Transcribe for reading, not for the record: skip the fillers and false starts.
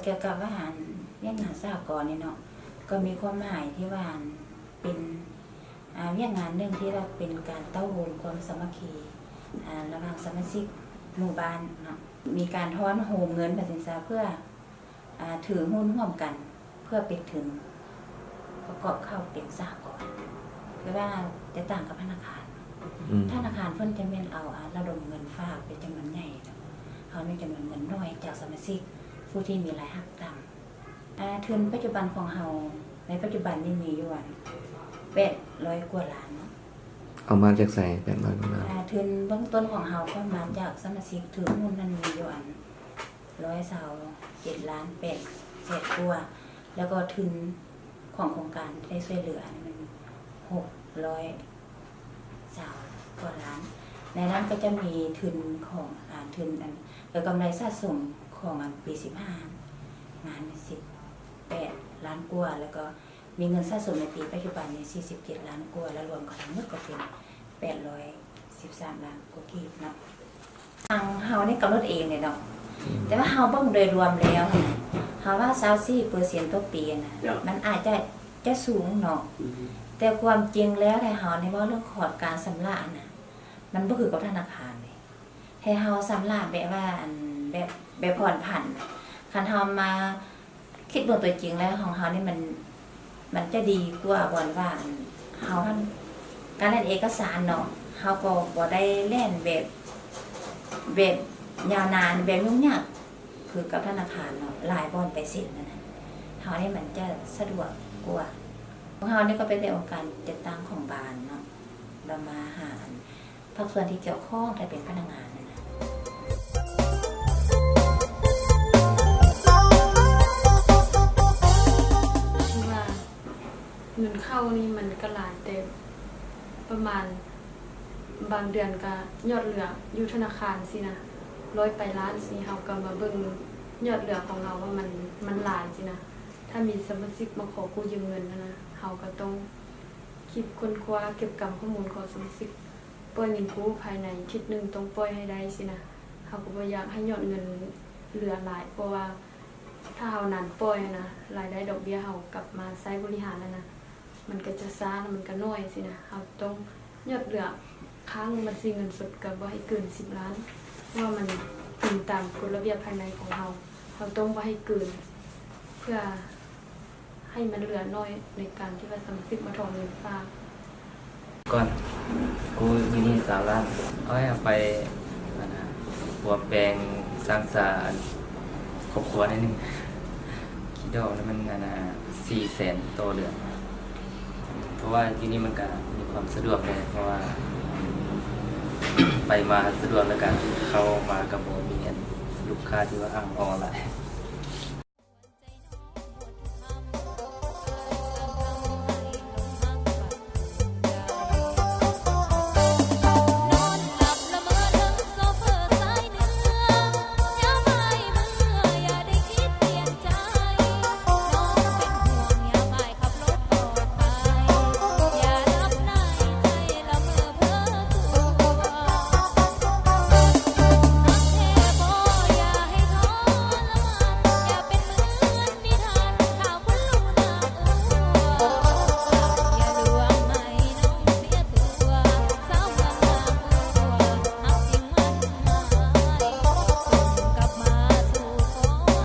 กี่ยวกับว่าเวียกงานสหกรณ์นี่เนาะก็มีความหมายที่ว่าเป็นเวียกงานหนึ่งที่เราเป็นการเต้าโฮมความสามัคคีระหว่างสมาชิกหมู่บ้านเนาะมีการทอนโฮมเงินแบบสินทรัพย์เพื่อถือหุ้นร่วมกันเพื่อเป็นถึงประกอบเข้าเป็นสหกรณ์คือว่าจะต่างกับธนาคารธนาคารเพิ่นจะเป็นเอาระดมเงินฝากเป็นจำนวนใหญ่เขามีจำนวนเงินน้อยจากสมาชิกผู้ที่มีรายหักต่ำทุนปัจจุบันของเราในปัจจุบันนี้มีอยู่800 กว่าล้านเนาะเอามาจากใส่800 กว่าล้านทุนเบื้องต้นของเราก็มาจากสมาชิกถือหุ้นนั้นมีอยู่127 ล้าน8เศษกว่าแล้วก็ทุนของโครงการได้ช่วยเหลือมัน600 กว่าล้านในนั้นก็จะมีทุนของทุนกำไรสะสมของปี15งาน18 ล้านกว่าแล้วก็มีเงินสะสมในปีปัจจุบันนี้47 ล้านกว่าแล้วรวมกันทั้งหมดก็เป็น813 ล้านกว่ากีบเนาะทางเฮานี่กำหนดเองเลยเนาะแต่ว่าเฮาเบิ่งโดยรวมแล้วเฮาว่า24%ต่อปีนะมันอาจจะสูงเนาะแต่ความจริงแล้วถ้าเฮาในว่าเรื่องขอดการชำระน่ะมันบ่คือกับธนาคารเลยให้เฮาชำระแบบว่าแบบผ่อนผันคันเฮามาคิดเบิ่งตัวจริงแล้วของเฮานี่มันจะดีกว่าบ่อนว่าเฮาการเล่นเอกสารเนาะเฮาก็บ่ได้เล่นแบบยาวนานแบบยุ่งยากคือกับธนาคารเนาะหลายบ่อนไปสิ้นนั่นน่ะเฮานี่มันจะสะดวกกว่าของเฮานี่ก็เป็นในองค์การจัดตั้งของบ้านเนาะเรามาหาภาคส่วนที่เกี่ยวข้องถ้าเป็นพนักงานนะคิดว่าเงินเข้านี่มันก็หลายแต่ประมาณบางเดือนก็ยอดเหลืออยู่ธนาคารสินะ100 ไปล้านสิเฮาก็มาเบิ่งยอดเหลือของเราว่ามันหลายสินะถ้ามีสมาชิกมาขอกู้ยืมเงินนะเฮาก็ต้องคิดค้นคว้าเก็บกำข้อมูลของสมาชิกปล่อยเงินกู้ภายในอาทิตย์นึงต้องปล่อยให้ได้สินะเฮาก็บ่อยากให้ยอดเงินเหลือหลายเพราะว่าถ้าเฮานานปล่อยนะรายได้ดอกเบี้ยเฮากลับมาใช้บริหารแล้วนะมันก็จะช้าแล้วมันก็น้อยสินะเฮาต้องยอดเหลือค้างบัญชีเงินสดก็บ่ให้เกิน10 ล้านว่ามันเป็นตามกฎระเบียบภายในของเฮาต้องบ่ให้เกินเพื่อให้มันเหลือน้อยในการที่ว่าสมาชิกมาถอนเงินฝากก่อนกูอยู่นี่3 ล้านเอาไปหัวแปลงสร้างสรรค์ครอบครัวนิดนึงคิดดอกแล้วมัน400,000 ต่อเดือนเพราะว่าที่นี่มันก็มีความสะดวกเลยเพราะว่า ไปมาสะดวกแล้วกันเข้ามากับบ่มีลูกค้าที่ว่าอ้างออนไลน์